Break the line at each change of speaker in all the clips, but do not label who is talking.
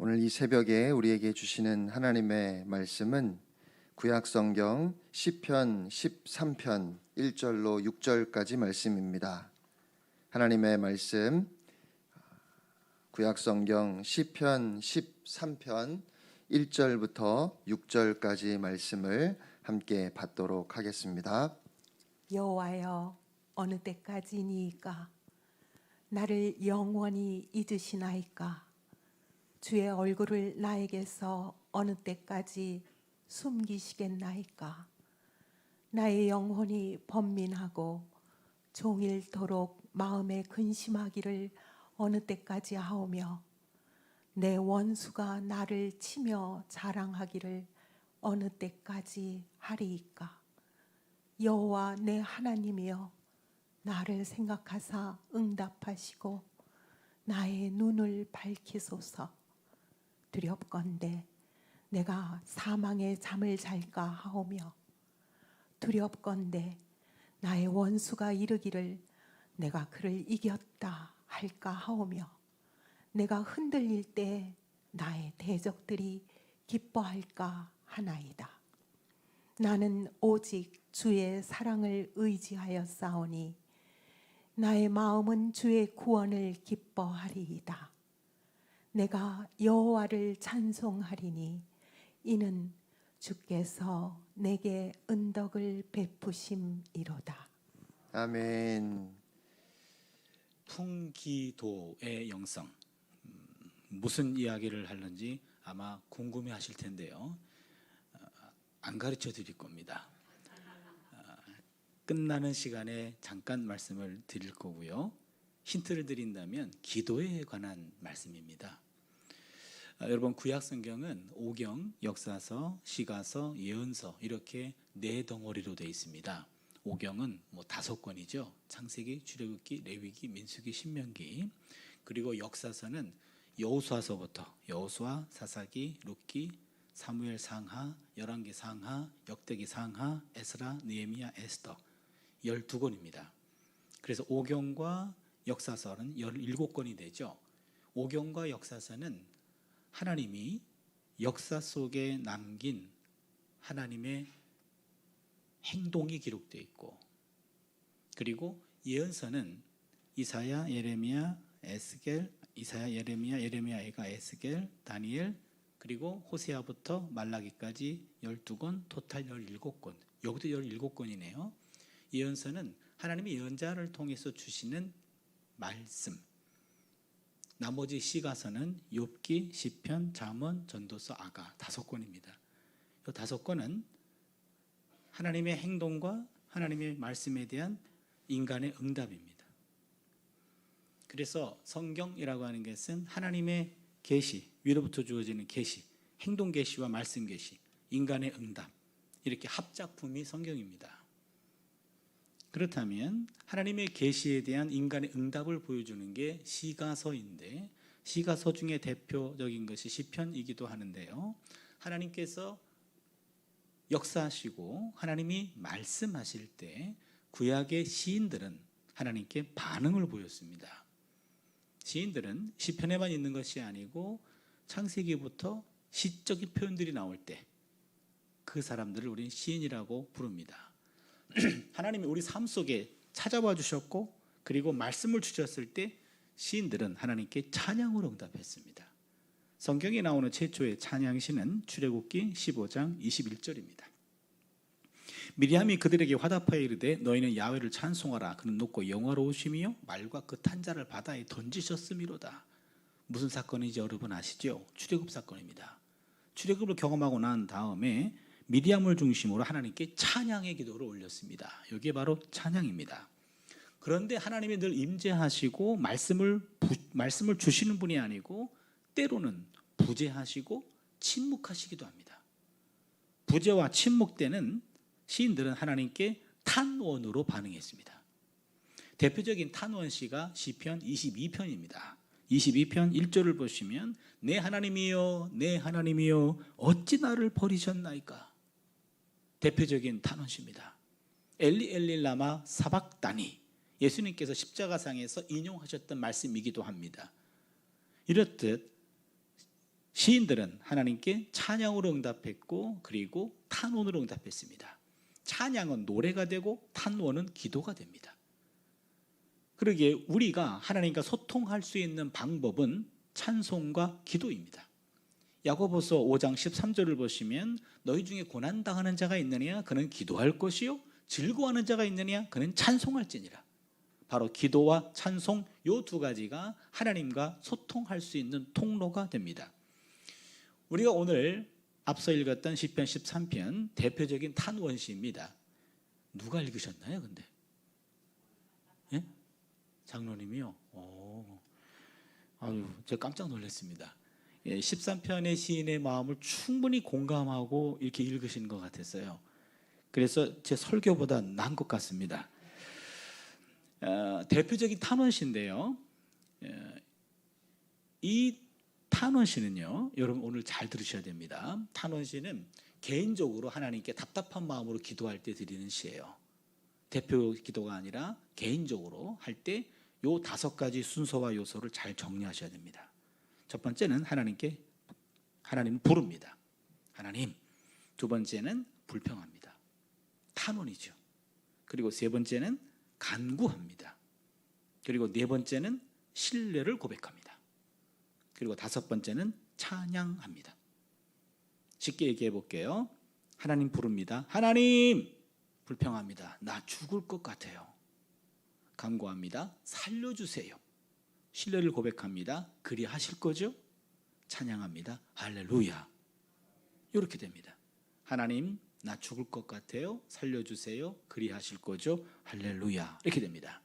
오늘 이 새벽에 우리에게 주시는 하나님의 말씀은 구약성경 시편 13편 1절로 6절까지 말씀입니다. 하나님의 말씀 구약성경 시편 13편 1절부터 6절까지 말씀을 함께 받도록 하겠습니다.
여호와여, 어느 때까지니이까? 나를 영원히 잊으시나이까? 주의 얼굴을 나에게서 어느 때까지 숨기시겠나이까? 나의 영혼이 번민하고 종일토록 마음에 근심하기를 어느 때까지 하오며, 내 원수가 나를 치며 자랑하기를 어느 때까지 하리이까? 여호와 내 하나님이여, 나를 생각하사 응답하시고 나의 눈을 밝히소서. 두렵건대 내가 사망의 잠을 잘까 하오며, 두렵건대 나의 원수가 이르기를 내가 그를 이겼다 할까 하오며, 내가 흔들릴 때 나의 대적들이 기뻐할까 하나이다. 나는 오직 주의 사랑을 의지하여 싸우니 나의 마음은 주의 구원을 기뻐하리이다. 내가 여호와를 찬송하리니 이는 주께서 내게 은덕을 베푸심이로다.
아멘.
풍기도의 영성, 무슨 이야기를 하는지 아마 궁금해 하실 텐데요. 안 가르쳐 드릴 겁니다. 끝나는 시간에 잠깐 말씀을 드릴 거고요. 힌트를 드린다면 기도에 관한 말씀입니다. 여러분, 구약 성경은 오경, 역사서, 시가서, 예언서 이렇게 네 덩어리로 되어 있습니다. 오경은 5권이죠. 창세기, 출애굽기, 레위기, 민수기, 신명기. 그리고 역사서는 여호수아서부터 여호수아, 사사기, 룻기, 사무엘 상하, 열왕기 상하, 역대기 상하, 에스라, 느헤미야, 에스더 12권입니다. 그래서 오경과 역사서는 17권이 되죠. 오경과 역사서는 하나님이 역사 속에 남긴 하나님의 행동이 기록되어 있고, 그리고 예언서는 이사야, 예레미야, 에스겔, 이사야, 예레미야, 예레미야가 에스겔, 다니엘, 그리고 호세아부터 말라기까지 12권, 토탈 17권. 여기도 17권이네요. 예언서는 하나님이 예언자를 통해서 주시는 말씀. 나머지 시가서는 욥기, 시편, 잠언, 전도서, 아가 5권입니다. 이 5권은 하나님의 행동과 하나님의 말씀에 대한 인간의 응답입니다. 그래서 성경이라고 하는 것은 하나님의 계시, 위로부터 주어지는 계시, 행동 계시와 말씀 계시, 인간의 응답, 이렇게 합작품이 성경입니다. 그렇다면 하나님의 계시에 대한 인간의 응답을 보여주는 게 시가서인데, 시가서 중에 대표적인 것이 시편이기도 하는데요. 하나님께서 역사하시고 하나님이 말씀하실 때 구약의 시인들은 하나님께 반응을 보였습니다. 시인들은 시편에만 있는 것이 아니고 창세기부터 시적인 표현들이 나올 때 그 사람들을 우리는 시인이라고 부릅니다. 하나님이 우리 삶 속에 찾아와 주셨고, 그리고 말씀을 주셨을 때 시인들은 하나님께 찬양으로 응답했습니다. 성경에 나오는 최초의 찬양시는 출애굽기 15장 21절입니다. 미리암이 그들에게 화답하여 이르되 너희는 야훼를 찬송하라. 그는 높고 영화로우심이요 말과 그 탄자를 바다에 던지셨음이로다. 무슨 사건인지 여러분 아시죠? 출애굽 사건입니다. 출애굽을 경험하고 난 다음에 미리암을 중심으로 하나님께 찬양의 기도를 올렸습니다. 이게 바로 찬양입니다. 그런데 하나님이 늘 임재하시고 말씀을 주시는 분이 아니고 때로는 부재하시고 침묵하시기도 합니다. 부재와 침묵 때는 시인들은 하나님께 탄원으로 반응했습니다. 대표적인 탄원시가 시편 22편입니다. 22편 1절을 보시면 내 하나님이여 내 하나님이여 어찌 나를 버리셨나이까. 대표적인 탄원시입니다. 엘리 엘리 라마 사박다니, 예수님께서 십자가상에서 인용하셨던 말씀이기도 합니다. 이렇듯 시인들은 하나님께 찬양으로 응답했고 그리고 탄원으로 응답했습니다. 찬양은 노래가 되고 탄원은 기도가 됩니다. 그러기에 우리가 하나님과 소통할 수 있는 방법은 찬송과 기도입니다. 야고보서 5장 13절을 보시면 너희 중에 고난당하는 자가 있느냐 그는 기도할 것이요 즐거워하는 자가 있느냐 그는 찬송할지니라. 바로 기도와 찬송 이 두 가지가 하나님과 소통할 수 있는 통로가 됩니다. 우리가 오늘 앞서 읽었던 시편 13편 대표적인 탄원시입니다. 누가 읽으셨나요? 근데 예? 장로님이요? 아유, 제가 깜짝 놀랐습니다. 13편의 시인의 마음을 충분히 공감하고 이렇게 읽으신 것 같았어요. 그래서 제 설교보다 나은 것 같습니다. 대표적인 탄원시인데요. 이 탄원시는요, 여러분 오늘 잘 들으셔야 됩니다. 탄원시는 개인적으로 하나님께 답답한 마음으로 기도할 때 드리는 시예요. 대표 기도가 아니라 개인적으로 할 때 요 5가지 순서와 요소를 잘 정리하셔야 됩니다. 첫 번째는 하나님을 부릅니다. 하나님. 두 번째는 불평합니다. 탄원이죠. 그리고 세 번째는 간구합니다. 그리고 네 번째는 신뢰를 고백합니다. 그리고 5번째는 찬양합니다. 쉽게 얘기해 볼게요. 하나님 부릅니다. 하나님 불평합니다. 나 죽을 것 같아요. 간구합니다. 살려주세요. 신뢰를 고백합니다. 그리하실 거죠? 찬양합니다. 할렐루야. 이렇게 됩니다. 하나님 나 죽을 것 같아요. 살려주세요. 그리하실 거죠? 할렐루야. 이렇게 됩니다.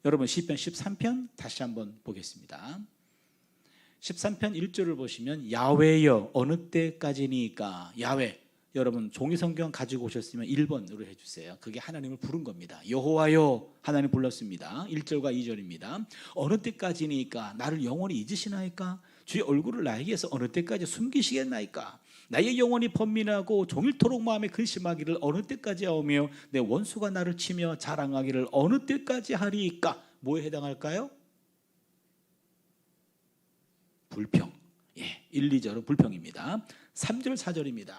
여러분 시편 13편 다시 한번 보겠습니다. 13편 1절을 보시면 야훼여 어느 때까지니까. 야훼, 여러분 종이 성경 가지고 오셨으면 1번으로 해주세요. 그게 하나님을 부른 겁니다. 여호와여 하나님 불렀습니다. 1절과 2절입니다. 어느 때까지니까 나를 영원히 잊으시나이까? 주의 얼굴을 나에게서 어느 때까지 숨기시겠나이까? 나의 영혼이 번민하고 종일토록 마음에 근심하기를 어느 때까지 하오며 내 원수가 나를 치며 자랑하기를 어느 때까지 하리이까? 뭐에 해당할까요? 불평. 1, 2절은 불평입니다. 3절, 4절입니다.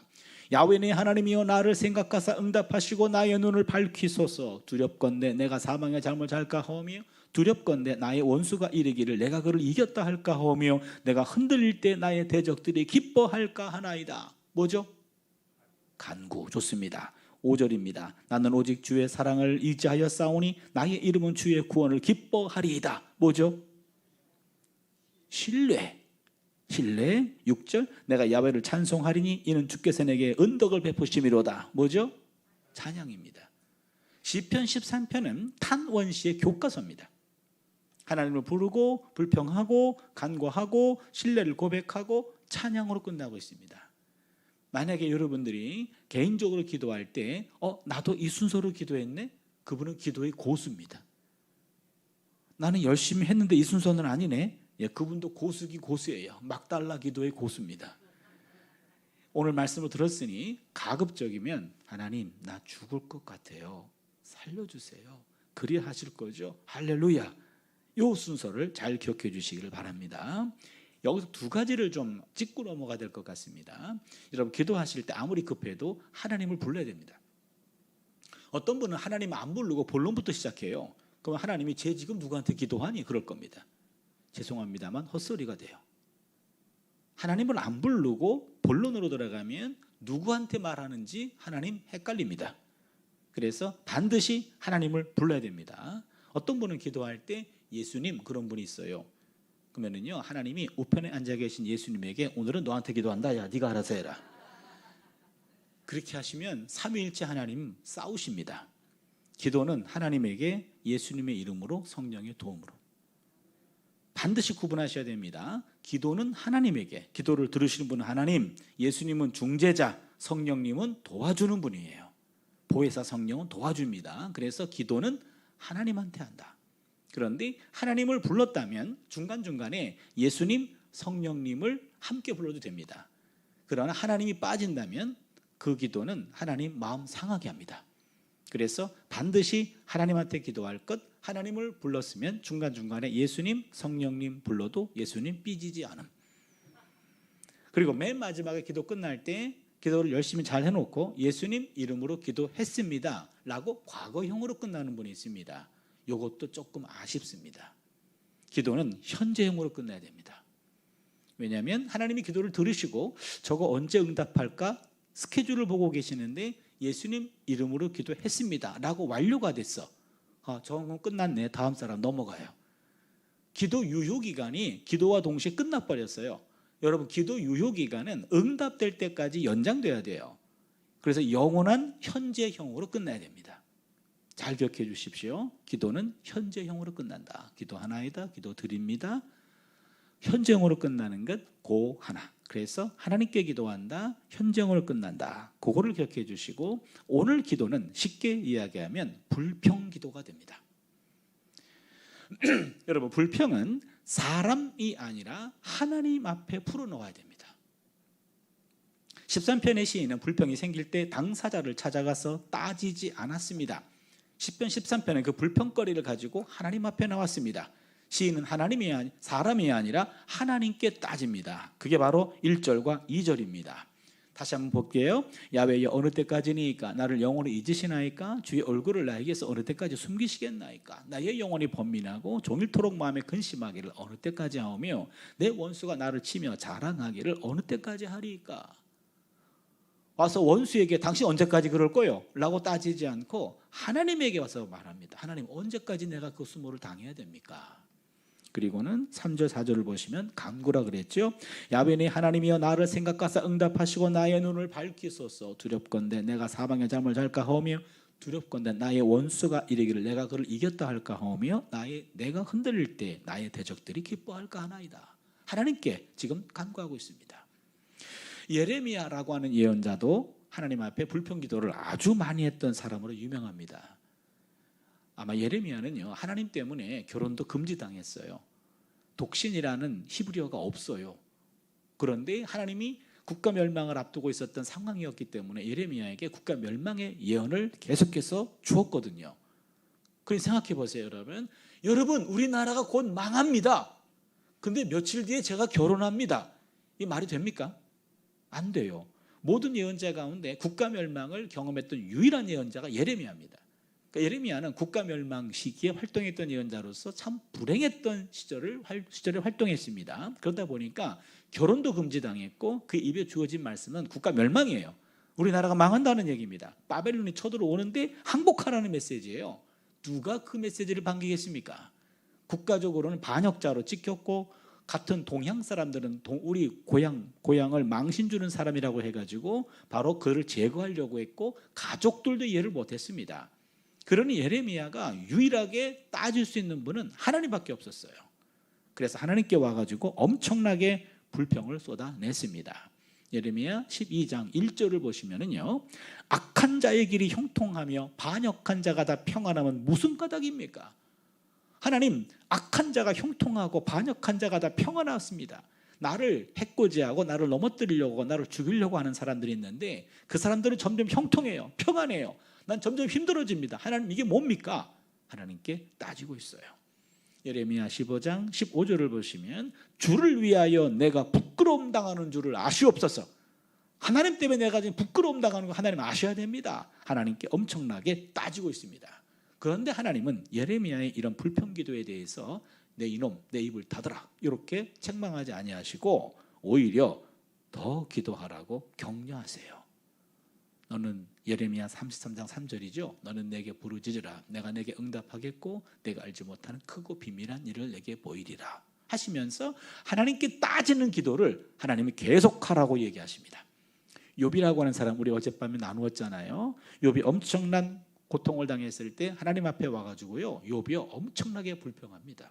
야훼네 하나님이여 나를 생각하사 응답하시고 나의 눈을 밝히소서. 두렵건대 내가 사망의 잠을 잘까 하오며 두렵건대 나의 원수가 이르기를 내가 그를 이겼다 할까 하오며 내가 흔들릴 때 나의 대적들이 기뻐할까 하나이다. 뭐죠? 간구. 좋습니다. 5절입니다. 나는 오직 주의 사랑을 의지하여 싸우니 나의 이름은 주의 구원을 기뻐하리이다. 뭐죠? 신뢰. 6절 내가 야훼를 찬송하리니 이는 주께서 내게 은덕을 베푸심이로다. 뭐죠? 찬양입니다. 시편 13편은 탄원시의 교과서입니다. 하나님을 부르고 불평하고 간구하고 신뢰를 고백하고 찬양으로 끝나고 있습니다. 만약에 여러분들이 개인적으로 기도할 때 나도 이 순서로 기도했네? 그분은 기도의 고수입니다. 나는 열심히 했는데 이 순서는 아니네? 그분도 고수기 고수예요. 막달라 기도의 고수입니다. 오늘 말씀을 들었으니 가급적이면 하나님 나 죽을 것 같아요. 살려주세요. 그리하실 거죠? 할렐루야. 이 순서를 잘 기억해 주시기를 바랍니다. 여기서 2가지를 좀 짚고 넘어가야 될 것 같습니다. 여러분 기도하실 때 아무리 급해도 하나님을 불러야 됩니다. 어떤 분은 하나님 안 부르고 본론부터 시작해요. 그럼 하나님이 쟤 지금 누구한테 기도하니? 그럴 겁니다. 죄송합니다만 헛소리가 돼요. 하나님을 안 부르고 본론으로 들어가면 누구한테 말하는지 하나님 헷갈립니다. 그래서 반드시 하나님을 불러야 됩니다. 어떤 분은 기도할 때 예수님 그런 분이 있어요. 그러면은요 하나님이 우편에 앉아 계신 예수님에게 오늘은 너한테 기도한다. 야 네가 알아서 해라. 그렇게 하시면 삼위일체 하나님 싸우십니다. 기도는 하나님에게 예수님의 이름으로 성령의 도움으로. 반드시 구분하셔야 됩니다. 기도는 하나님에게, 기도를 들으시는 분은 하나님, 예수님은 중재자, 성령님은 도와주는 분이에요. 보혜사 성령은 도와줍니다. 그래서 기도는 하나님한테 한다. 그런데 하나님을 불렀다면 중간중간에 예수님, 성령님을 함께 불러도 됩니다. 그러나 하나님이 빠진다면 그 기도는 하나님 마음 상하게 합니다. 그래서 반드시 하나님한테 기도할 것, 하나님을 불렀으면 중간중간에 예수님, 성령님 불러도 예수님 삐지지 않음. 그리고 맨 마지막에 기도 끝날 때 기도를 열심히 잘 해놓고 예수님 이름으로 기도했습니다 라고 과거형으로 끝나는 분이 있습니다. 이것도 조금 아쉽습니다. 기도는 현재형으로 끝나야 됩니다. 왜냐하면 하나님이 기도를 들으시고 저거 언제 응답할까 스케줄을 보고 계시는데 예수님 이름으로 기도했습니다 라고 완료가 됐어. 저건 끝났네. 다음 사람 넘어가요. 기도 유효기간이 기도와 동시에 끝나버렸어요. 여러분 기도 유효기간은 응답될 때까지 연장돼야 돼요. 그래서 영원한 현재형으로 끝나야 됩니다. 잘 기억해 주십시오. 기도는 현재형으로 끝난다. 기도 하나이다. 기도 드립니다. 현재형으로 끝나는 것 고 하나. 그래서 하나님께 기도한다. 현재형으로 끝난다. 그거를 기억해 주시고 오늘 기도는 쉽게 이야기하면 불평기도가 됩니다. 여러분 불평은 사람이 아니라 하나님 앞에 풀어놓아야 됩니다. 13편의 시인은 불평이 생길 때 당사자를 찾아가서 따지지 않았습니다. 10편 13편은 그 불평거리를 가지고 하나님 앞에 나왔습니다. 시인은 사람이 아니라 하나님께 따집니다. 그게 바로 1절과 2절입니다. 다시 한번 볼게요. 야외여 어느 때까지니까 나를 영원히 잊으시나이까 주의 얼굴을 나에게서 어느 때까지 숨기시겠나이까 나의 영혼이 번민하고 종일토록 마음에 근심하기를 어느 때까지 하오며 내 원수가 나를 치며 자랑하기를 어느 때까지 하리이까. 와서 원수에게 당신 언제까지 그럴 거요? 라고 따지지 않고 하나님에게 와서 말합니다. 하나님 언제까지 내가 그 수모를 당해야 됩니까? 그리고는 3절 4절을 보시면 간구라 그랬죠. 야훼니 하나님이여 나를 생각하사 응답하시고 나의 눈을 밝히소서. 두렵건대 내가 사방에 잠을 잘까 하오며 두렵건대 나의 원수가 이르기를 내가 그를 이겼다 할까 하오며 내가 흔들릴 때 나의 대적들이 기뻐할까 하나이다. 하나님께 지금 간구하고 있습니다. 예레미야라고 하는 예언자도 하나님 앞에 불평기도를 아주 많이 했던 사람으로 유명합니다. 아마 예레미야는요 하나님 때문에 결혼도 금지당했어요. 독신이라는 히브리어가 없어요. 그런데 하나님이 국가 멸망을 앞두고 있었던 상황이었기 때문에 예레미야에게 국가 멸망의 예언을 계속해서 주었거든요. 그럼 생각해 보세요. 여러분 우리나라가 곧 망합니다. 근데 며칠 뒤에 제가 결혼합니다. 이 말이 됩니까? 안 돼요. 모든 예언자 가운데 국가 멸망을 경험했던 유일한 예언자가 예레미야입니다. 그러니까 예레미야는 국가 멸망 시기에 활동했던 예언자로서 참 불행했던 시절에 활동했습니다. 그러다 보니까 결혼도 금지당했고 그 입에 주어진 말씀은 국가 멸망이에요. 우리나라가 망한다는 얘기입니다. 바벨론이 쳐들어오는데 항복하라는 메시지예요. 누가 그 메시지를 반기겠습니까? 국가적으로는 반역자로 찍혔고 같은 동양 사람들은 우리 고향을 망신 주는 사람이라고 해가지고 바로 그를 제거하려고 했고 가족들도 이해를 못했습니다. 그러니 예레미야가 유일하게 따질 수 있는 분은 하나님밖에 없었어요. 그래서 하나님께 와가지고 엄청나게 불평을 쏟아냈습니다. 예레미야 12장 1절을 보시면은요, 악한 자의 길이 형통하며 반역한 자가 다 평안하면 무슨 까닭입니까? 하나님, 악한 자가 형통하고 반역한 자가 다 평안했습니다. 나를 해코지하고 나를 넘어뜨리려고 나를 죽이려고 하는 사람들이 있는데 그 사람들은 점점 형통해요. 평안해요. 난 점점 힘들어집니다. 하나님 이게 뭡니까? 하나님께 따지고 있어요. 예레미야 15장 15절을 보시면 주를 위하여 내가 부끄러움 당하는 줄을 아시옵소서. 하나님 때문에 내가 지금 부끄러움 당하는 거 하나님 아셔야 됩니다. 하나님께 엄청나게 따지고 있습니다. 그런데 하나님은 예레미야의 이런 불평기도에 대해서 내 이놈 내 입을 닫아라 이렇게 책망하지 아니하시고 오히려 더 기도하라고 격려하세요. 너는 예레미야 33장 3절이죠. 너는 내게 부르짖으라. 내가 내게 응답하겠고 내가 알지 못하는 크고 비밀한 일을 내게 보이리라 하시면서 하나님께 따지는 기도를 하나님이 계속하라고 얘기하십니다. 욥이라고 하는 사람 우리 어젯밤에 나누었잖아요. 욥이 엄청난 고통을 당했을 때 하나님 앞에 와가지고요, 욥이 엄청나게 불평합니다.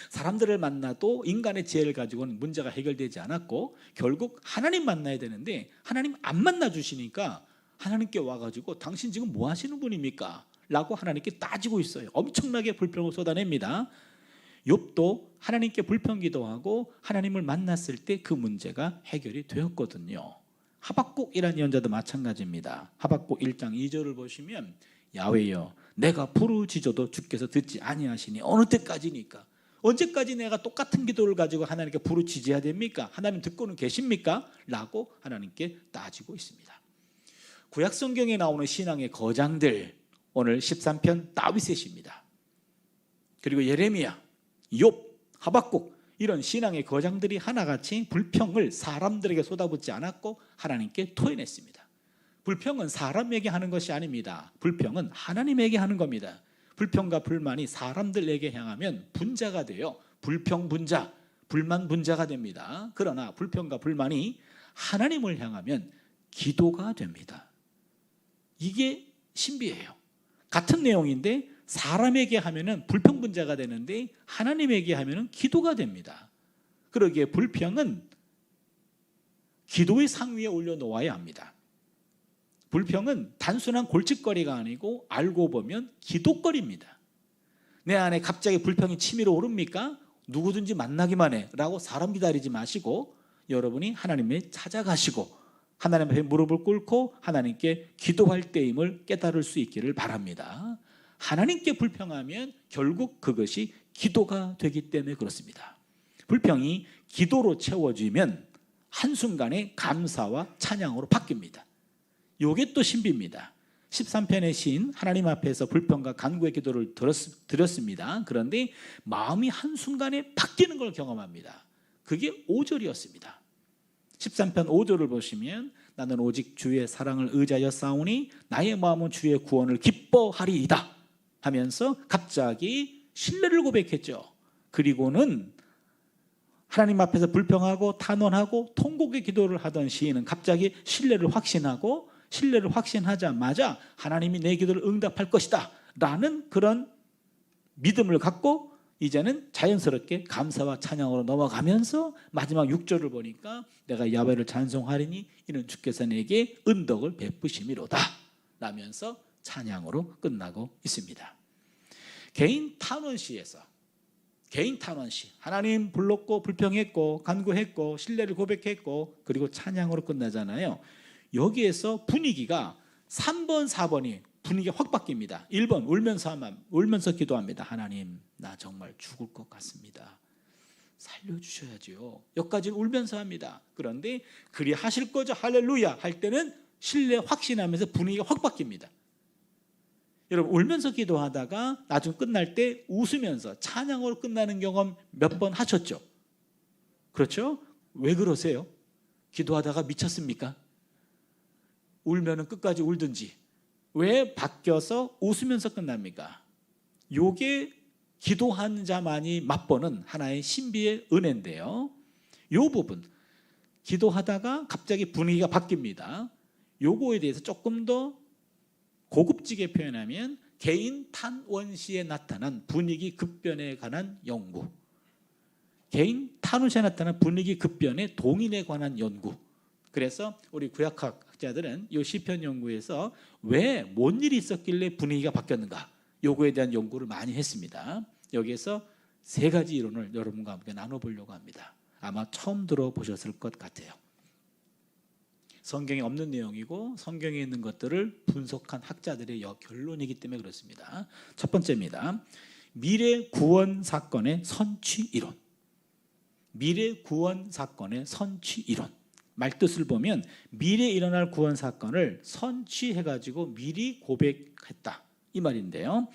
사람들을 만나도 인간의 지혜를 가지고는 문제가 해결되지 않았고 결국 하나님 만나야 되는데 하나님 안 만나주시니까 하나님께 와가지고 당신 지금 뭐 하시는 분입니까? 라고 하나님께 따지고 있어요. 엄청나게 불평을 쏟아냅니다. 욥도 하나님께 불평기도하고 하나님을 만났을 때 그 문제가 해결이 되었거든요. 하박국이라는 예언자도 마찬가지입니다. 하박국 1장 2절을 보시면 야훼여 내가 부르짖어도 주께서 듣지 아니하시니 어느 때까지니까 언제까지 내가 똑같은 기도를 가지고 하나님께 부르짖어야 됩니까? 하나님 듣고는 계십니까? 라고 하나님께 따지고 있습니다. 구약 성경에 나오는 신앙의 거장들, 오늘 13편 다윗의 시입니다. 그리고 예레미야, 욥, 하박국, 이런 신앙의 거장들이 하나같이 불평을 사람들에게 쏟아붓지 않았고 하나님께 토해냈습니다. 불평은 사람에게 하는 것이 아닙니다. 불평은 하나님에게 하는 겁니다. 불평과 불만이 사람들에게 향하면 분자가 돼요. 불평분자, 불만분자가 됩니다. 그러나 불평과 불만이 하나님을 향하면 기도가 됩니다. 이게 신비예요. 같은 내용인데 사람에게 하면은 불평분자가 되는데 하나님에게 하면은 기도가 됩니다. 그러기에 불평은 기도의 상위에 올려놓아야 합니다. 불평은 단순한 골칫거리가 아니고 알고 보면 기도거리입니다. 내 안에 갑자기 불평이 치밀어 오릅니까? 누구든지 만나기만 해 라고 사람 기다리지 마시고 여러분이 하나님에 찾아가시고 하나님 앞에 무릎을 꿇고 하나님께 기도할 때임을 깨달을 수 있기를 바랍니다. 하나님께 불평하면 결국 그것이 기도가 되기 때문에 그렇습니다. 불평이 기도로 채워지면 한순간에 감사와 찬양으로 바뀝니다. 이게 또 신비입니다. 13편의 시인 하나님 앞에서 불평과 간구의 기도를 드렸습니다. 그런데 마음이 한순간에 바뀌는 걸 경험합니다. 그게 5절이었습니다. 13편 5절을 보시면 나는 오직 주의 사랑을 의지하여 싸우니 나의 마음은 주의 구원을 기뻐하리이다 하면서 갑자기 신뢰를 고백했죠. 그리고는 하나님 앞에서 불평하고 탄원하고 통곡의 기도를 하던 시인은 갑자기 신뢰를 확신하고 신뢰를 확신하자마자 하나님이 내 기도를 응답할 것이다 라는 그런 믿음을 갖고 이제는 자연스럽게 감사와 찬양으로 넘어가면서 마지막 6절을 보니까 내가 야훼를 찬송하리니 이는 주께서 내게 은덕을 베푸심이로다 라면서 찬양으로 끝나고 있습니다. 개인 탄원시에서 개인 탄원시 하나님 불렀고 불평했고 간구했고 신뢰를 고백했고 그리고 찬양으로 끝나잖아요. 여기에서 분위기가 3번 4번이 분위기가 확 바뀝니다. 1번 울면서 기도합니다. 하나님 나 정말 죽을 것 같습니다. 살려주셔야죠. 여기까지 울면서 합니다. 그런데 그리 하실 거죠 할렐루야 할 때는 신뢰 확신하면서 분위기가 확 바뀝니다. 여러분 울면서 기도하다가 나중 끝날 때 웃으면서 찬양으로 끝나는 경험 몇 번 하셨죠? 그렇죠? 왜 그러세요? 기도하다가 미쳤습니까? 울면은 끝까지 울든지 왜 바뀌어서 웃으면서 끝납니까? 요게 기도한 자만이 맛보는 하나의 신비의 은혜인데요. 요 부분 기도하다가 갑자기 분위기가 바뀝니다. 요거에 대해서 조금 더 고급지게 표현하면 개인 탄원시에 나타난 분위기 급변에 관한 연구, 개인 탄원시에 나타난 분위기 급변의 동인에 관한 연구. 그래서 우리 구약학자들은 이 시편 연구에서 왜 뭔 일이 있었길래 분위기가 바뀌었는가 요거에 대한 연구를 많이 했습니다. 여기에서 3가지 이론을 여러분과 함께 나눠보려고 합니다. 아마 처음 들어보셨을 것 같아요. 성경에 없는 내용이고 성경에 있는 것들을 분석한 학자들의 결론이기 때문에 그렇습니다. 첫 번째입니다. 미래 구원 사건의 선취 이론. 미래 구원 사건의 선취 이론. 말뜻을 보면 미래에 일어날 구원 사건을 선취해가지고 미리 고백했다 이 말인데요.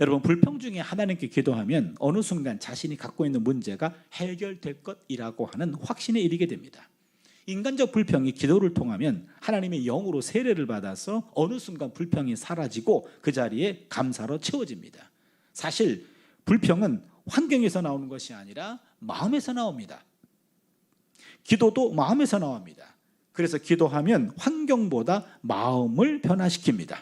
여러분 불평 중에 하나님께 기도하면 어느 순간 자신이 갖고 있는 문제가 해결될 것이라고 하는 확신에 이르게 됩니다. 인간적 불평이 기도를 통하면 하나님의 영으로 세례를 받아서 어느 순간 불평이 사라지고 그 자리에 감사로 채워집니다. 사실 불평은 환경에서 나오는 것이 아니라 마음에서 나옵니다. 기도도 마음에서 나옵니다. 그래서 기도하면 환경보다 마음을 변화시킵니다.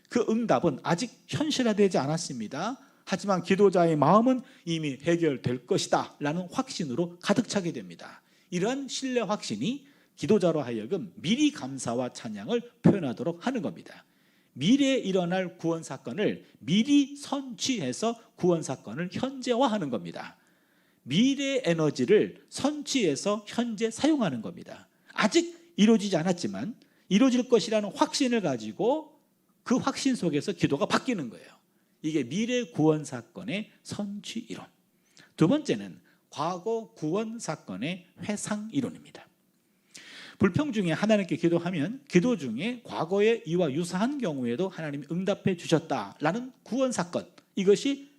그 응답은 아직 현실화되지 않았습니다. 하지만 기도자의 마음은 이미 해결될 것이다 라는 확신으로 가득 차게 됩니다. 이러한 신뢰 확신이 기도자로 하여금 미리 감사와 찬양을 표현하도록 하는 겁니다. 미래에 일어날 구원 사건을 미리 선취해서 구원 사건을 현재화하는 겁니다. 미래의 에너지를 선취해서 현재 사용하는 겁니다. 아직 이루어지지 않았지만 이루어질 것이라는 확신을 가지고 그 확신 속에서 기도가 바뀌는 거예요. 이게 미래 구원 사건의 선취 이론. 두 번째는 과거 구원 사건의 회상 이론입니다. 불평 중에 하나님께 기도하면 기도 중에 과거의 이와 유사한 경우에도 하나님이 응답해 주셨다라는 구원 사건, 이것이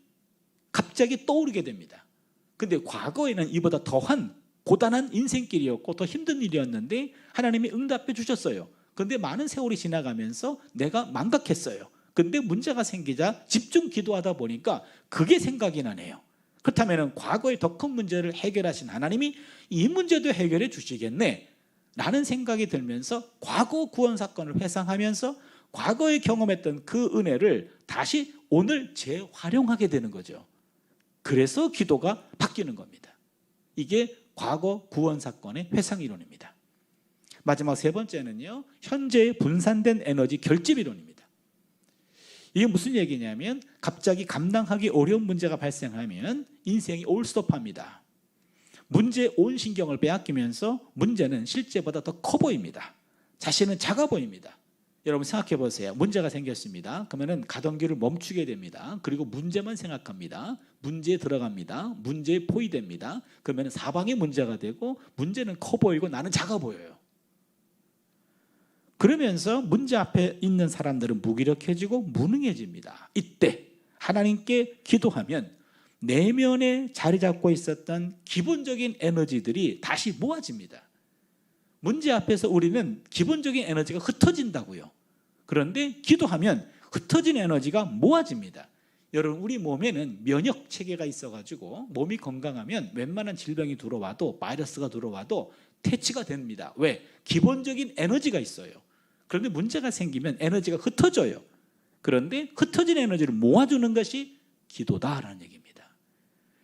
갑자기 떠오르게 됩니다. 근데 과거에는 이보다 더한 고단한 인생길이었고 더 힘든 일이었는데 하나님이 응답해 주셨어요. 근데 많은 세월이 지나가면서 내가 망각했어요. 근데 문제가 생기자 집중 기도하다 보니까 그게 생각이 나네요. 그렇다면 과거의 더 큰 문제를 해결하신 하나님이 이 문제도 해결해 주시겠네 라는 생각이 들면서 과거 구원 사건을 회상하면서 과거에 경험했던 그 은혜를 다시 오늘 재활용하게 되는 거죠. 그래서 기도가 바뀌는 겁니다. 이게 과거 구원 사건의 회상 이론입니다. 마지막 세 번째는요, 현재의 분산된 에너지 결집 이론입니다. 이게 무슨 얘기냐면 갑자기 감당하기 어려운 문제가 발생하면 인생이 올스톱합니다. 문제에 온 신경을 빼앗기면서 문제는 실제보다 더 커 보입니다. 자신은 작아 보입니다. 여러분 생각해 보세요. 문제가 생겼습니다. 그러면 가던 길을 멈추게 됩니다. 그리고 문제만 생각합니다. 문제에 들어갑니다. 문제에 포위됩니다. 그러면 사방에 문제가 되고 문제는 커 보이고 나는 작아 보여요. 그러면서 문제 앞에 있는 사람들은 무기력해지고 무능해집니다. 이때 하나님께 기도하면 내면에 자리 잡고 있었던 기본적인 에너지들이 다시 모아집니다. 문제 앞에서 우리는 기본적인 에너지가 흩어진다고요. 그런데 기도하면 흩어진 에너지가 모아집니다. 여러분, 우리 몸에는 면역 체계가 있어가지고 몸이 건강하면 웬만한 질병이 들어와도, 바이러스가 들어와도 퇴치가 됩니다. 왜? 기본적인 에너지가 있어요. 그런데 문제가 생기면 에너지가 흩어져요. 그런데 흩어진 에너지를 모아주는 것이 기도다라는 얘기입니다.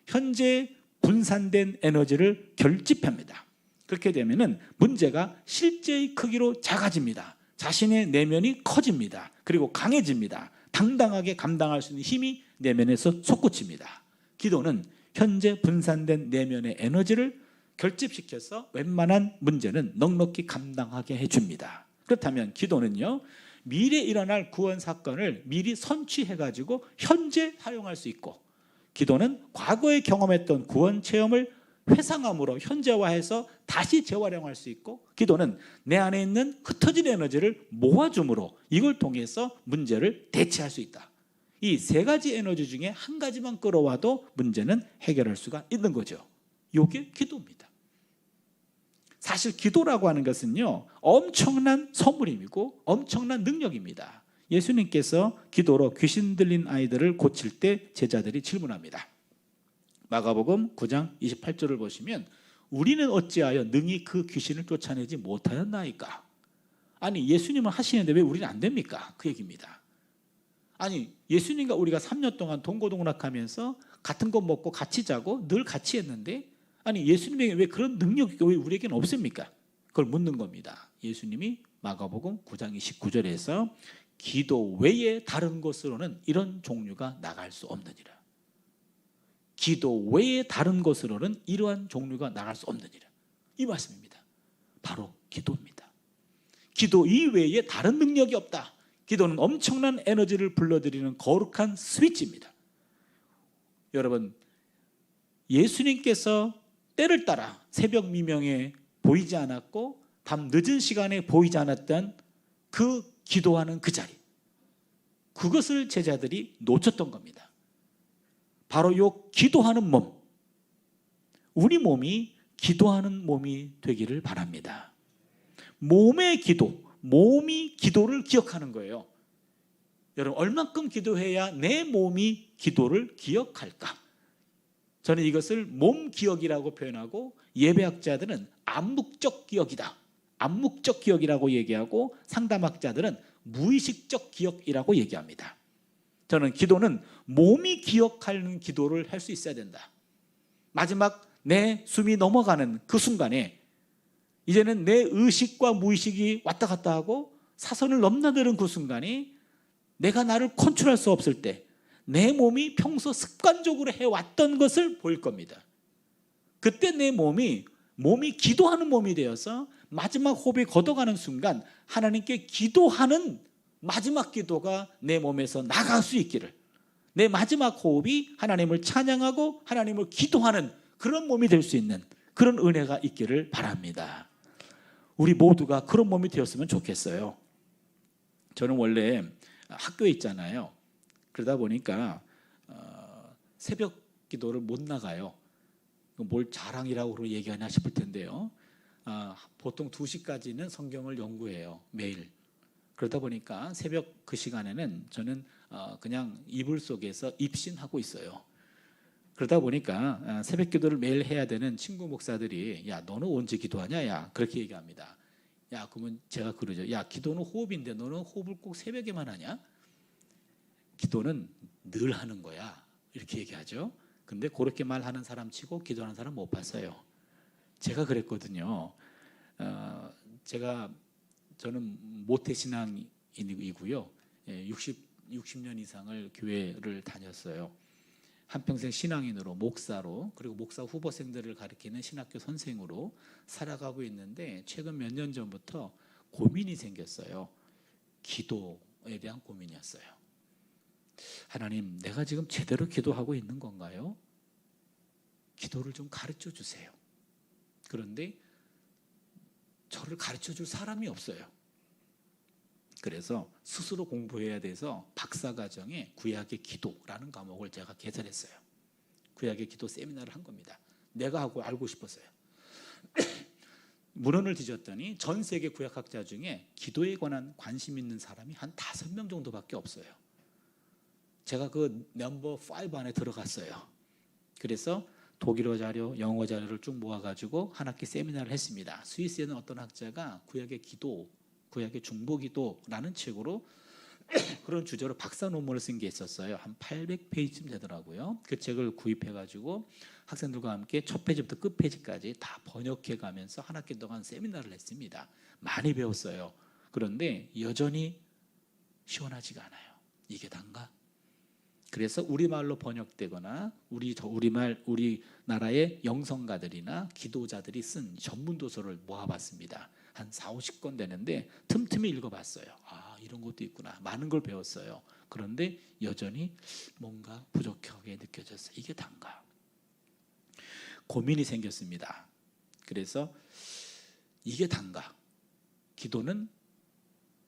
현재 분산된 에너지를 결집합니다. 그렇게 되면 문제가 실제의 크기로 작아집니다. 자신의 내면이 커집니다. 그리고 강해집니다. 당당하게 감당할 수 있는 힘이 내면에서 솟구칩니다. 기도는 현재 분산된 내면의 에너지를 결집시켜서 웬만한 문제는 넉넉히 감당하게 해줍니다. 그렇다면 기도는요, 미래에 일어날 구원 사건을 미리 선취해가지고 현재 활용할 수 있고, 기도는 과거에 경험했던 구원 체험을 회상함으로 현재화해서 다시 재활용할 수 있고, 기도는 내 안에 있는 흩어진 에너지를 모아줌으로 이걸 통해서 문제를 대체할 수 있다. 이 세 가지 에너지 중에 한 가지만 끌어와도 문제는 해결할 수가 있는 거죠. 이게 기도입니다. 사실 기도라고 하는 것은요, 엄청난 선물이고 엄청난 능력입니다. 예수님께서 기도로 귀신 들린 아이들을 고칠 때 제자들이 질문합니다. 마가복음 9장 28절을 보시면 우리는 어찌하여 능히 그 귀신을 쫓아내지 못하였나이까? 아니, 예수님은 하시는데 왜 우리는 안 됩니까? 그 얘기입니다. 아니, 예수님과 우리가 3년 동안 동고동락하면서 같은 것 먹고 같이 자고 늘 같이 했는데, 아니 예수님에게 왜 그런 능력이 왜 우리에게는 없습니까? 그걸 묻는 겁니다. 예수님이 마가복음 9장 29절에서 기도 외에 다른 것으로는 이런 종류가 나갈 수 없느니라. 기도 외에 다른 것으로는 이러한 종류가 나갈 수 없느니라. 이 말씀입니다. 바로 기도입니다. 기도 이외에 다른 능력이 없다. 기도는 엄청난 에너지를 불러들이는 거룩한 스위치입니다. 여러분, 예수님께서 때를 따라 새벽 미명에 보이지 않았고 밤 늦은 시간에 보이지 않았던 그 기도하는 그 자리, 그것을 제자들이 놓쳤던 겁니다. 바로 이 기도하는 몸, 우리 몸이 기도하는 몸이 되기를 바랍니다. 몸의 기도, 몸이 기도를 기억하는 거예요. 여러분, 얼만큼 기도해야 내 몸이 기도를 기억할까? 저는 이것을 몸 기억이라고 표현하고, 예배학자들은 암묵적 기억이다, 암묵적 기억이라고 얘기하고, 상담학자들은 무의식적 기억이라고 얘기합니다. 저는 기도는 몸이 기억하는 기도를 할 수 있어야 된다. 마지막 내 숨이 넘어가는 그 순간에 이제는 내 의식과 무의식이 왔다 갔다 하고 사선을 넘나드는 그 순간이 내가 나를 컨트롤할 수 없을 때 내 몸이 평소 습관적으로 해왔던 것을 보일 겁니다. 그때 내 몸이 기도하는 몸이 되어서 마지막 호흡이 걷어가는 순간 하나님께 기도하는 마지막 기도가 내 몸에서 나갈 수 있기를, 내 마지막 호흡이 하나님을 찬양하고 하나님을 기도하는 그런 몸이 될 수 있는 그런 은혜가 있기를 바랍니다. 우리 모두가 그런 몸이 되었으면 좋겠어요. 저는 원래 학교에 있잖아요. 그러다 보니까 새벽 기도를 못 나가요. 뭘 자랑이라고 얘기하냐 싶을 텐데요. 보통 2시까지는 성경을 연구해요. 매일. 그러다 보니까 새벽 그 시간에는 저는 그냥 이불 속에서 입신하고 있어요. 그러다 보니까 새벽 기도를 매일 해야 되는 친구 목사들이 야 너는 언제 기도하냐 야 그렇게 얘기합니다. 야 그러면 제가 그러죠. 야 기도는 호흡인데 너는 호흡을 꼭 새벽에만 하냐? 기도는 늘 하는 거야. 이렇게 얘기하죠. 근데 그렇게 말하는 사람 치고 기도하는 사람 못 봤어요. 제가 그랬거든요. 저는 모태신앙인이고요. 60년 이상을 교회를 다녔어요. 한평생 신앙인으로 목사로 그리고 목사 후보생들을 가르치는 신학교 선생으로 살아가고 있는데 최근 몇 년 전부터 고민이 생겼어요. 기도에 대한 고민이었어요. 하나님, 내가 지금 제대로 기도하고 있는 건가요? 기도를 좀 가르쳐 주세요. 그런데 저를 가르쳐 줄 사람이 없어요. 그래서 스스로 공부해야 돼서 박사과정에 구약의 기도라는 과목을 제가 개설했어요. 구약의 기도 세미나를 한 겁니다. 내가 하고 알고 싶었어요. 문헌을 뒤졌더니 전 세계 구약학자 중에 기도에 관한 관심 있는 사람이 한 5명 정도밖에 없어요. 제가 그 넘버 5 안에 들어갔어요. 그래서 독일어 자료, 영어 자료를 쭉 모아가지고 한 학기 세미나를 했습니다. 스위스에는 어떤 학자가 구약의 기도, 구약의 중보기도라는 책으로 그런 주제로 박사 논문을 쓴 게 있었어요. 한 800페이지쯤 되더라고요. 그 책을 구입해가지고 학생들과 함께 첫 페이지부터 끝 페이지까지 다 번역해가면서 한 학기 동안 세미나를 했습니다. 많이 배웠어요. 그런데 여전히 시원하지가 않아요. 이게 단가? 그래서 우리말로 번역되거나 우리나라의 영성가들이나 기도자들이 쓴 전문 도서를 모아봤습니다. 한 40-50권 되는데 틈틈이 읽어봤어요. 아, 이런 것도 있구나. 많은 걸 배웠어요. 그런데 여전히 뭔가 부족하게 느껴졌어요. 이게 단가? 고민이 생겼습니다. 그래서 이게 단가? 기도는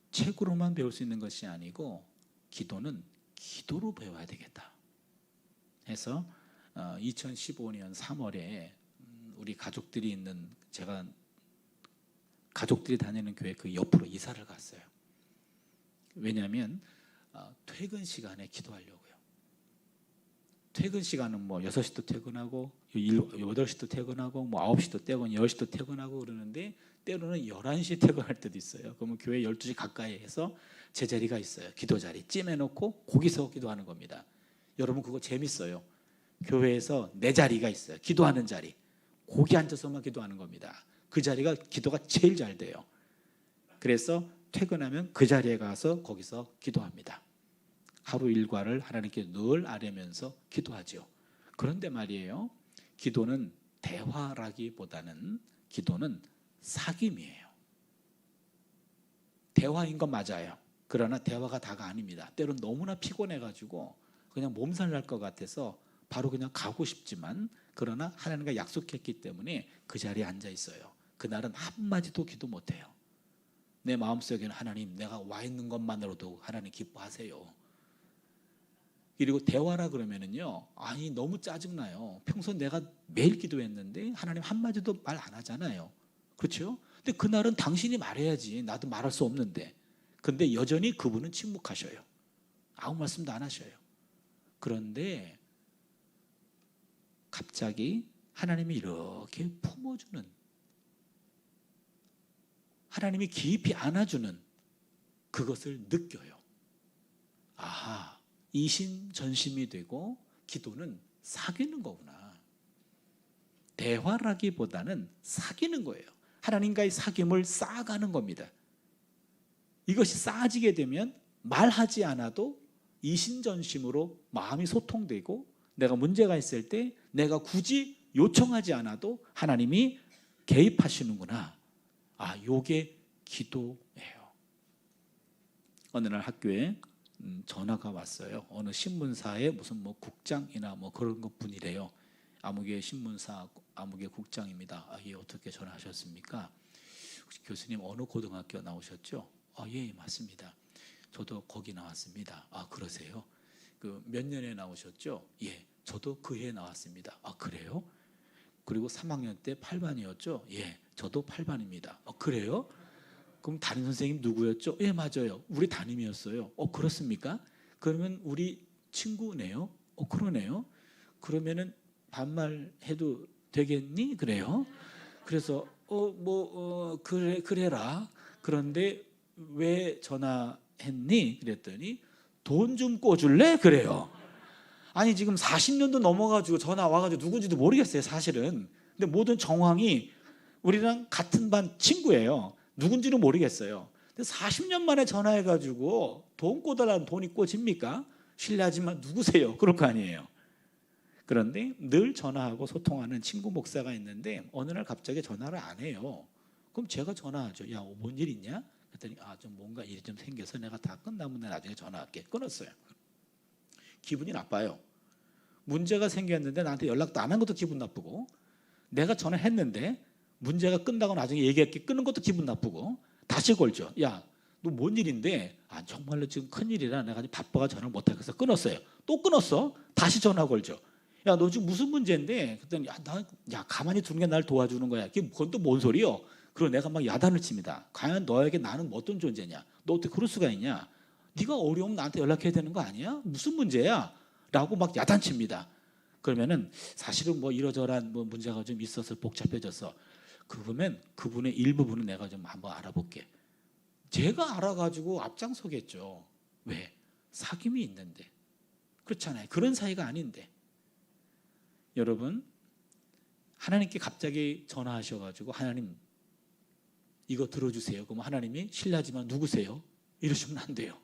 책으로만 배울 수 있는 것이 아니고 기도는 기도로 배워야 되겠다 해서 2015년 3월에 우리 가족들이 있는 제가 가족들이 다니는 교회 그 옆으로 이사를 갔어요. 왜냐하면 퇴근 시간에 기도하려고요. 퇴근 시간은 뭐 6시도 퇴근하고 8시도 퇴근하고 뭐 9시도 퇴근, 10시도 퇴근하고 그러는데 때로는 11시에 퇴근할 때도 있어요. 그러면 교회 12시 가까이 해서 제 자리가 있어요. 기도 자리 찜해놓고 거기서 기도하는 겁니다. 여러분 그거 재밌어요. 교회에서 내 자리가 있어요. 기도하는 자리. 거기 앉아서만 기도하는 겁니다. 그 자리가 기도가 제일 잘 돼요. 그래서 퇴근하면 그 자리에 가서 거기서 기도합니다. 하루 일과를 하나님께 늘 아뢰면서 기도하죠. 그런데 말이에요. 기도는 대화라기보다는 기도는 사귐이에요. 대화인 건 맞아요. 그러나 대화가 다가 아닙니다. 때론 너무나 피곤해가지고 그냥 몸살 날 것 같아서 바로 그냥 가고 싶지만 그러나 하나님과 약속했기 때문에 그 자리에 앉아 있어요. 그날은 한마디도 기도 못해요. 내 마음속에는 하나님 내가 와 있는 것만으로도 하나님 기뻐하세요. 그리고 대화라 그러면은요, 아니 너무 짜증나요. 평소 내가 매일 기도했는데 하나님 한마디도 말 안 하잖아요. 그렇죠? 근데 그날은 당신이 말해야지. 나도 말할 수 없는데. 근데 여전히 그분은 침묵하셔요. 아무 말씀도 안 하셔요. 그런데 갑자기 하나님이 이렇게 품어주는, 하나님이 깊이 안아주는 그것을 느껴요. 아하, 이심전심이 되고 기도는 사귀는 거구나. 대화라기보다는 사귀는 거예요. 하나님과의 사귐을 쌓아가는 겁니다. 이것이 쌓아지게 되면 말하지 않아도 이심전심으로 마음이 소통되고 내가 문제가 있을 때 내가 굳이 요청하지 않아도 하나님이 개입하시는구나. 아, 요게 기도예요. 어느 날 학교에 전화가 왔어요. 어느 신문사의 무슨 뭐 국장이나 뭐 그런 것 분이래요. 아무개 신문사 아무개 국장입니다. 예, 어떻게 전화하셨습니까? 혹시 교수님 어느 고등학교 나오셨죠? 예, 맞습니다. 저도 거기 나왔습니다. 그러세요? 그 몇 년에 나오셨죠? 예, 저도 그 해에 나왔습니다. 그래요? 그리고 3학년 때 8반이었죠? 예, 저도 8반입니다. 그래요? 그럼 담임 선생님 누구였죠? 예, 맞아요. 우리 담임이었어요. 그렇습니까? 그러면 우리 친구네요. 그러네요. 그러면은 반말해도 되겠니? 그래요. 그래서 그래라. 그런데 왜 전화했니? 그랬더니 돈 좀 꿔줄래? 그래요. 아니 지금 40년도 넘어가지고 전화 와가지고 누군지도 모르겠어요 사실은. 근데 모든 정황이 우리랑 같은 반 친구예요. 누군지는 모르겠어요. 근데 40년 만에 전화해가지고 돈 꿔달라는 돈이 꿔집니까? 실례하지만 누구세요? 그럴 거 아니에요. 그런데 늘 전화하고 소통하는 친구 목사가 있는데 어느 날 갑자기 전화를 안 해요. 그럼 제가 전화하죠. 야, 뭔 일 있냐? 그랬더니 좀 뭔가 일이 좀 생겨서 내가 다 끝나면 나중에 전화할게. 끊었어요. 기분이 나빠요. 문제가 생겼는데 나한테 연락도 안 한 것도 기분 나쁘고, 내가 전화했는데 문제가 끝나고 나중에 얘기할게 끊는 것도 기분 나쁘고, 다시 걸죠. 야, 너 뭔 일인데? 정말로 지금 큰일이라 내가 바빠가 전화를 못하겠어. 끊었어요. 또 끊었어. 다시 전화 걸죠. 야, 너 지금 무슨 문제인데? 그랬더니 가만히 두는 게 날 도와주는 거야. 그건 또 뭔 소리요? 그리고 내가 막 야단을 칩니다. 과연 너에게 나는 어떤 존재냐? 너 어떻게 그럴 수가 있냐? 네가 어려우면 나한테 연락해야 되는 거 아니야? 무슨 문제야? 라고 막 야단칩니다. 그러면은 사실은 뭐 이러저러한 뭐 문제가 좀 있어서 복잡해져서, 그러면 그분의 일부분은 내가 좀 한번 알아볼게. 제가 알아가지고 앞장서겠죠. 왜? 사귐이 있는데. 그렇잖아요. 그런 사이가 아닌데. 여러분, 하나님께 갑자기 전화하셔가지고 하나님 이거 들어주세요. 그럼 하나님이 실례하지만 누구세요? 이러시면 안 돼요.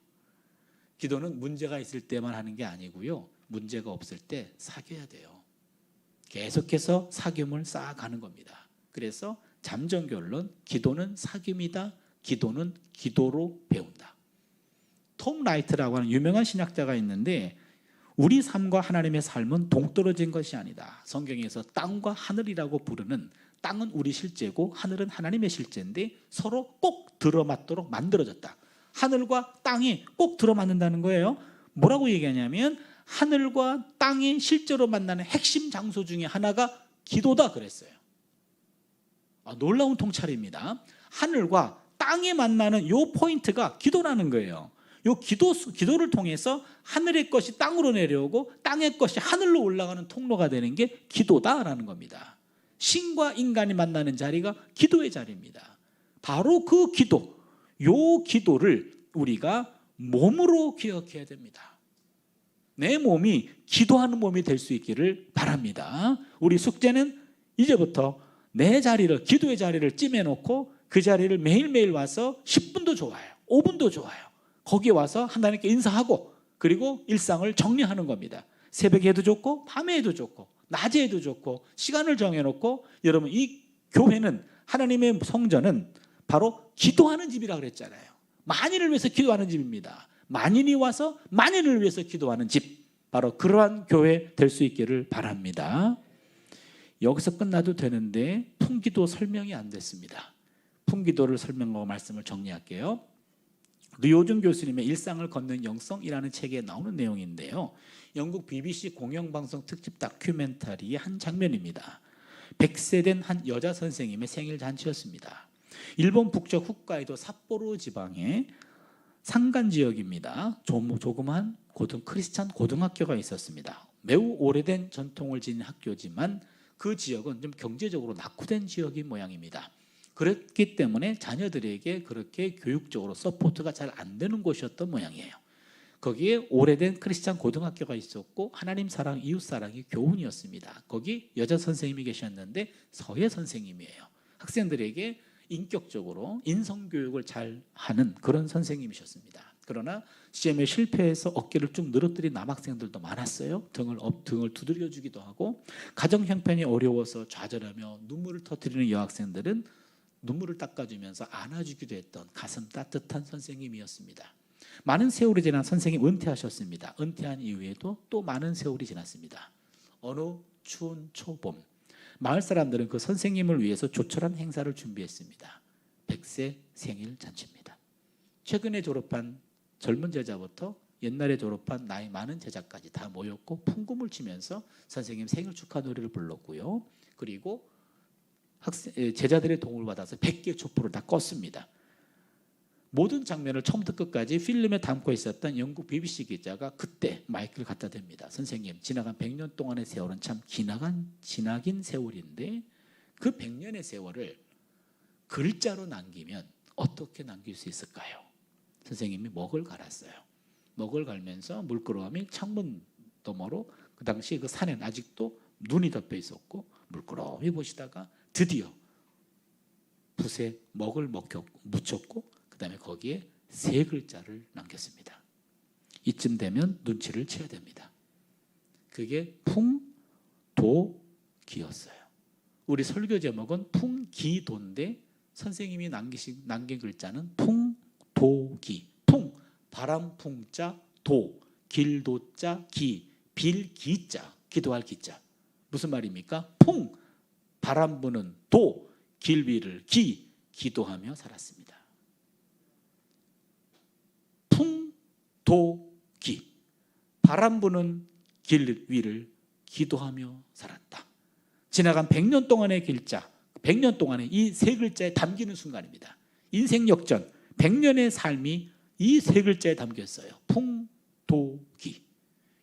기도는 문제가 있을 때만 하는 게 아니고요. 문제가 없을 때 사귀어야 돼요. 계속해서 사귐을 쌓아가는 겁니다. 그래서 잠정 결론, 기도는 사귐이다. 기도는 기도로 배운다. 톰 라이트라고 하는 유명한 신학자가 있는데, 우리 삶과 하나님의 삶은 동떨어진 것이 아니다. 성경에서 땅과 하늘이라고 부르는, 땅은 우리 실제고 하늘은 하나님의 실제인데 서로 꼭 들어맞도록 만들어졌다. 하늘과 땅이 꼭 들어맞는다는 거예요. 뭐라고 얘기하냐면 하늘과 땅이 실제로 만나는 핵심 장소 중에 하나가 기도다 그랬어요. 놀라운 통찰입니다. 하늘과 땅이 만나는 요 포인트가 기도라는 거예요. 요 기도를 통해서 하늘의 것이 땅으로 내려오고 땅의 것이 하늘로 올라가는 통로가 되는 게 기도다라는 겁니다. 신과 인간이 만나는 자리가 기도의 자리입니다. 바로 그 기도, 요 기도를 우리가 몸으로 기억해야 됩니다. 내 몸이 기도하는 몸이 될 수 있기를 바랍니다. 우리 숙제는 이제부터 내 자리를, 기도의 자리를 찜해놓고 그 자리를 매일매일 와서 10분도 좋아요, 5분도 좋아요. 거기에 와서 하나님께 인사하고 그리고 일상을 정리하는 겁니다. 새벽에 해도 좋고 밤에 해도 좋고 낮에 해도 좋고 시간을 정해놓고, 여러분 이 교회는, 하나님의 성전은 바로 기도하는 집이라 그랬잖아요. 만인을 위해서 기도하는 집입니다. 만인이 와서 만인을 위해서 기도하는 집, 바로 그러한 교회 될 수 있기를 바랍니다. 여기서 끝나도 되는데 풍기도 설명이 안 됐습니다. 풍기도를 설명하고 말씀을 정리할게요. 류호준 교수님의 일상을 걷는 영성이라는 책에 나오는 내용인데요. 영국 BBC 공영방송 특집 다큐멘터리의 한 장면입니다. 100세 된 한 여자 선생님의 생일 잔치였습니다. 일본 북쪽 홋카이도 삿포로 지방의 산간 지역입니다. 조그만 크리스찬 고등학교가 있었습니다. 매우 오래된 전통을 지닌 학교지만 그 지역은 좀 경제적으로 낙후된 지역인 모양입니다. 그렇기 때문에 자녀들에게 그렇게 교육적으로 서포트가 잘 안 되는 곳이었던 모양이에요. 거기에 오래된 크리스찬 고등학교가 있었고 하나님 사랑, 이웃 사랑이 교훈이었습니다. 거기 여자 선생님이 계셨는데 서예 선생님이에요. 학생들에게 인격적으로 인성교육을 잘 하는 그런 선생님이셨습니다. 그러나 시험에 실패해서 어깨를 쭉 늘어뜨린 남학생들도 많았어요. 등을 두드려주기도 하고, 가정 형편이 어려워서 좌절하며 눈물을 터뜨리는 여학생들은 눈물을 닦아주면서 안아주기도 했던 가슴 따뜻한 선생님이었습니다. 많은 세월이 지난 선생님 은퇴하셨습니다. 은퇴한 이후에도 또 많은 세월이 지났습니다. 어느 추운 초봄, 마을 사람들은 그 선생님을 위해서 조촐한 행사를 준비했습니다. 100세 생일 잔치입니다. 최근에 졸업한 젊은 제자부터 옛날에 졸업한 나이 많은 제자까지 다 모였고 풍금을 치면서 선생님 생일 축하 노래를 불렀고요. 그리고 제자들의 도움을 받아서 100개 촛불을 다 껐습니다. 모든 장면을 처음부터 끝까지 필름에 담고 있었던 영국 BBC 기자가 그때 마이크를 갖다 댑니다. 선생님, 지나간 100년 동안의 세월은 참 지나긴 세월인데 그 100년의 세월을 글자로 남기면 어떻게 남길 수 있을까요? 선생님이 먹을 갈았어요. 먹을 갈면서 물끄러미 창문 너머로, 그 당시 그 산에는 아직도 눈이 덮여 있었고 물끄러미 보시다가 드디어 붓에 먹을 묻혔고 그 다음에 거기에 3글자를 남겼습니다. 이쯤 되면 눈치를 채야 됩니다. 그게 풍도기였어요. 우리 설교 제목은 풍기도인데 선생님이 남긴 글자는 풍도기. 풍, 바람 풍자, 도, 길도자, 기, 빌기자, 기도할 기자. 무슨 말입니까? 풍, 바람 부는 도, 길위를 기, 기도하며 살았습니다. 풍도기, 바람 부는 길 위를 기도하며 살았다. 지나간 100년 동안의 길자, 100년 동안에 이 3글자에 담기는 순간입니다. 인생 역전, 100년의 삶이 이 3글자에 담겼어요. 풍도기.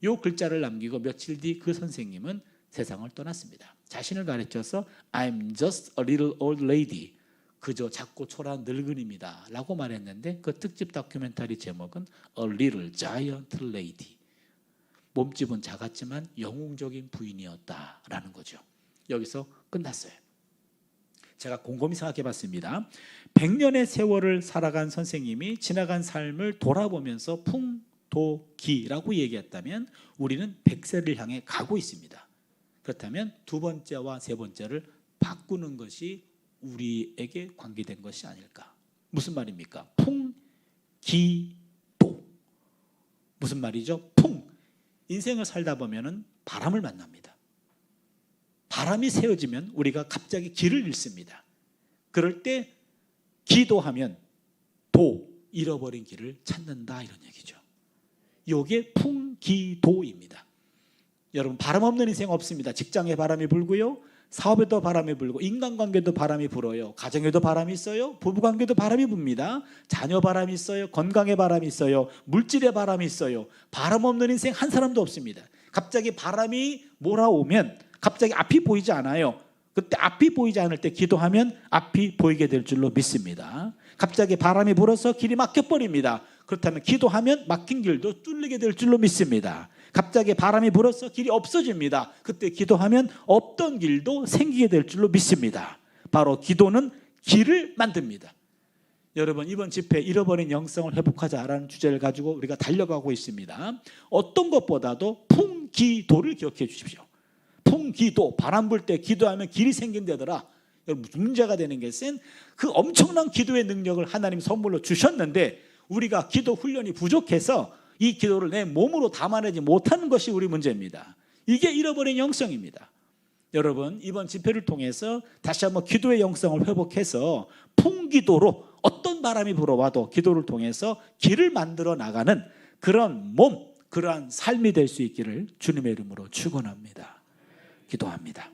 이 글자를 남기고 며칠 뒤 그 선생님은 세상을 떠났습니다. 자신을 가르쳐서 I'm just a little old lady, 그저 작고 초라한 늙은입니다 라고 말했는데 그 특집 다큐멘터리 제목은 A Little Giant Lady. 몸집은 작았지만 영웅적인 부인이었다라는 거죠. 여기서 끝났어요. 제가 곰곰이 생각해 봤습니다. 100년의 세월을 살아간 선생님이 지나간 삶을 돌아보면서 풍도기라고 얘기했다면 우리는 100세를 향해 가고 있습니다. 그렇다면 2번째와 3번째를 바꾸는 것이 우리에게 관계된 것이 아닐까. 무슨 말입니까? 풍기도. 무슨 말이죠? 풍. 인생을 살다 보면은 바람을 만납니다. 바람이 세워지면 우리가 갑자기 길을 잃습니다. 그럴 때 기도하면 도, 잃어버린 길을 찾는다, 이런 얘기죠. 이게 풍기도입니다. 여러분, 바람 없는 인생 없습니다. 직장에 바람이 불고요, 사업에도 바람이 불고, 인간관계도 바람이 불어요. 가정에도 바람이 있어요. 부부관계도 바람이 붑니다. 자녀 바람이 있어요. 건강에 바람이 있어요. 물질에 바람이 있어요. 바람 없는 인생 한 사람도 없습니다. 갑자기 바람이 몰아오면 갑자기 앞이 보이지 않아요. 그때 앞이 보이지 않을 때 기도하면 앞이 보이게 될 줄로 믿습니다. 갑자기 바람이 불어서 길이 막혀버립니다. 그렇다면 기도하면 막힌 길도 뚫리게 될 줄로 믿습니다. 갑자기 바람이 불어서 길이 없어집니다. 그때 기도하면 없던 길도 생기게 될 줄로 믿습니다. 바로 기도는 길을 만듭니다. 여러분, 이번 집회 잃어버린 영성을 회복하자라는 주제를 가지고 우리가 달려가고 있습니다. 어떤 것보다도 풍기도를 기억해 주십시오. 풍기도, 바람 불 때 기도하면 길이 생긴다더라. 여러분, 문제가 되는 것은 그 엄청난 기도의 능력을 하나님 선물로 주셨는데 우리가 기도 훈련이 부족해서 이 기도를 내 몸으로 담아내지 못하는 것이 우리 문제입니다. 이게 잃어버린 영성입니다. 여러분, 이번 집회를 통해서 다시 한번 기도의 영성을 회복해서 풍기도로 어떤 바람이 불어와도 기도를 통해서 길을 만들어 나가는 그런 몸, 그러한 삶이 될 수 있기를 주님의 이름으로 축원합니다. 기도합니다.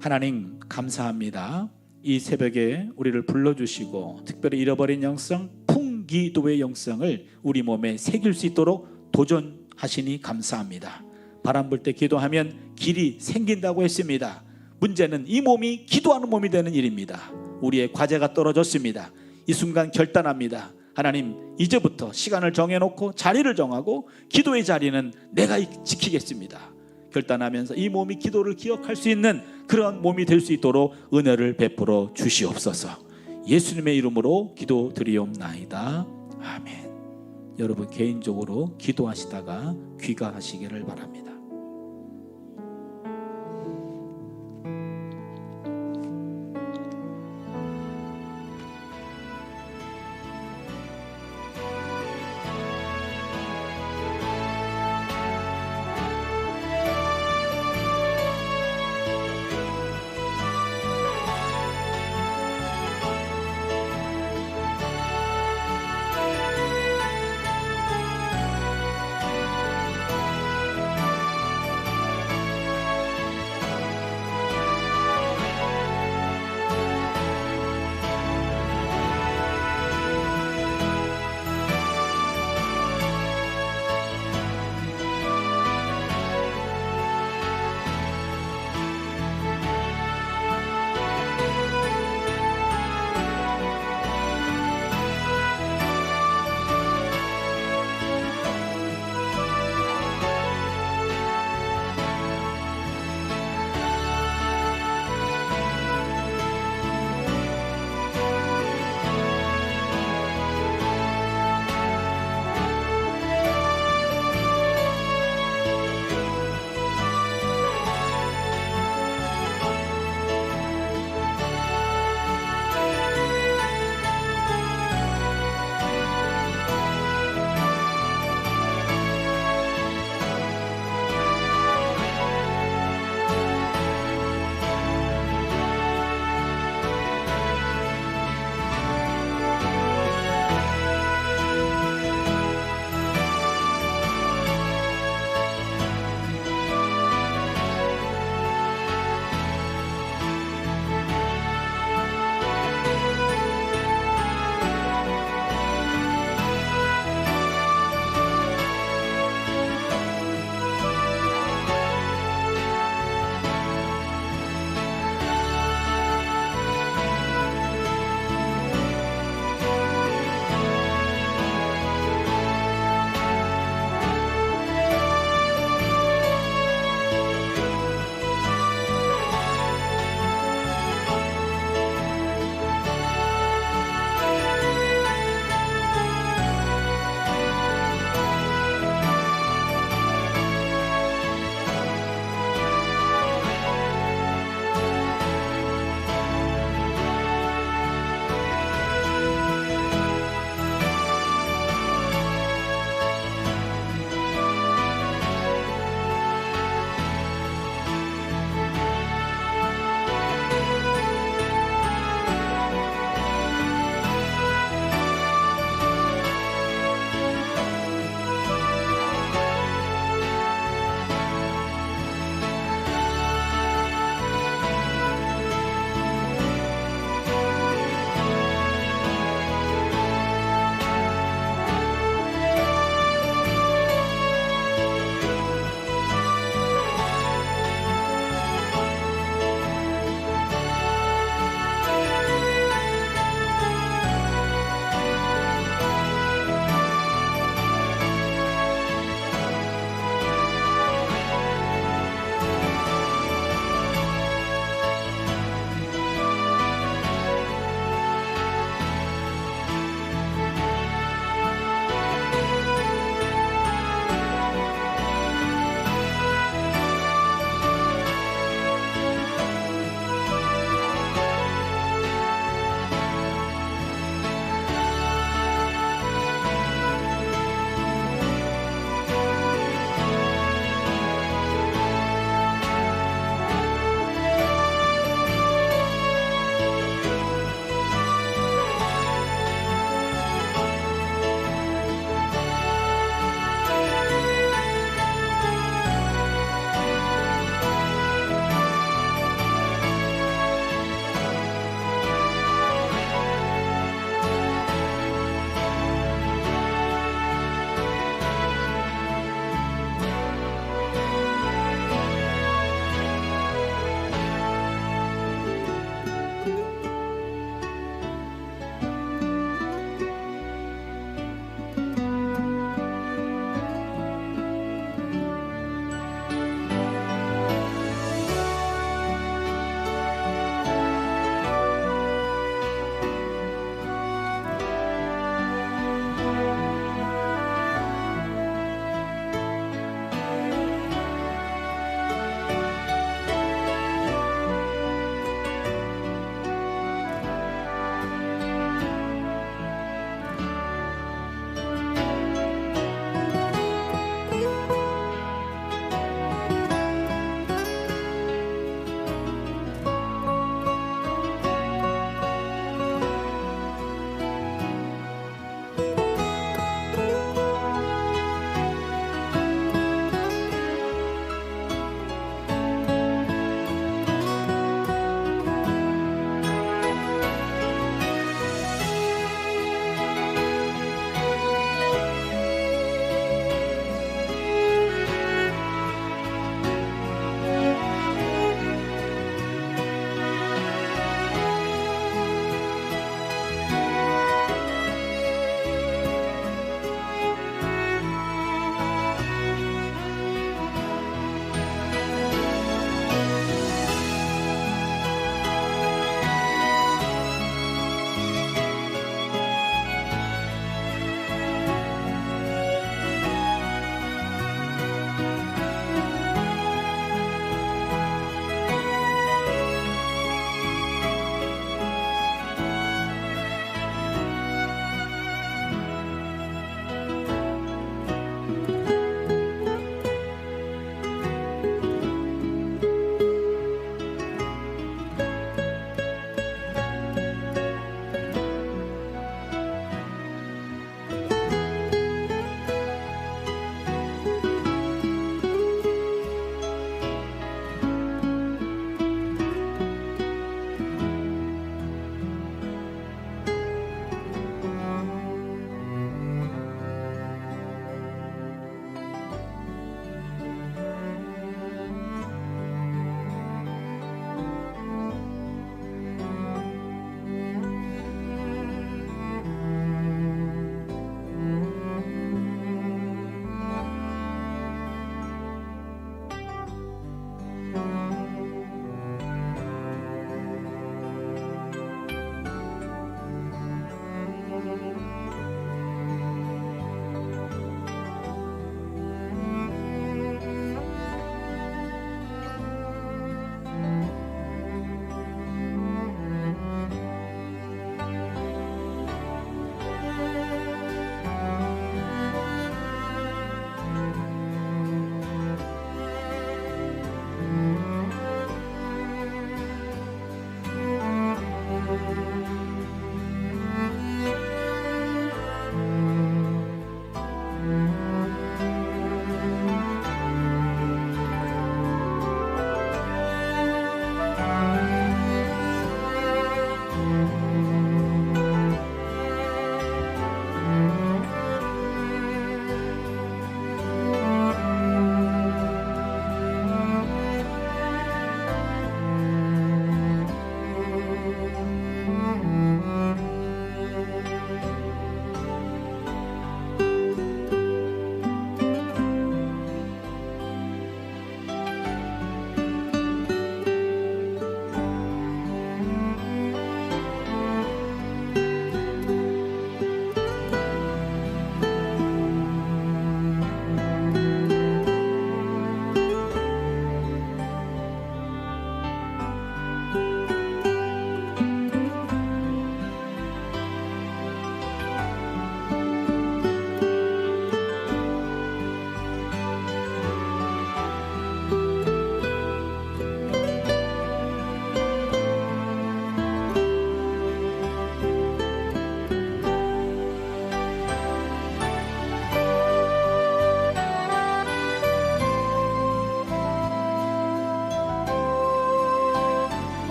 하나님, 감사합니다. 이 새벽에 우리를 불러주시고 특별히 잃어버린 영성, 풍기도의 영성을 우리 몸에 새길 수 있도록 도전하시니 감사합니다. 바람 불 때 기도하면 길이 생긴다고 했습니다. 문제는 이 몸이 기도하는 몸이 되는 일입니다. 우리의 과제가 떨어졌습니다. 이 순간 결단합니다. 하나님, 이제부터 시간을 정해놓고 자리를 정하고 기도의 자리는 내가 지키겠습니다. 결단하면서 이 몸이 기도를 기억할 수 있는 그런 몸이 될 수 있도록 은혜를 베풀어 주시옵소서. 예수님의 이름으로 기도드리옵나이다. 아멘. 여러분, 개인적으로 기도하시다가 귀가하시기를 바랍니다.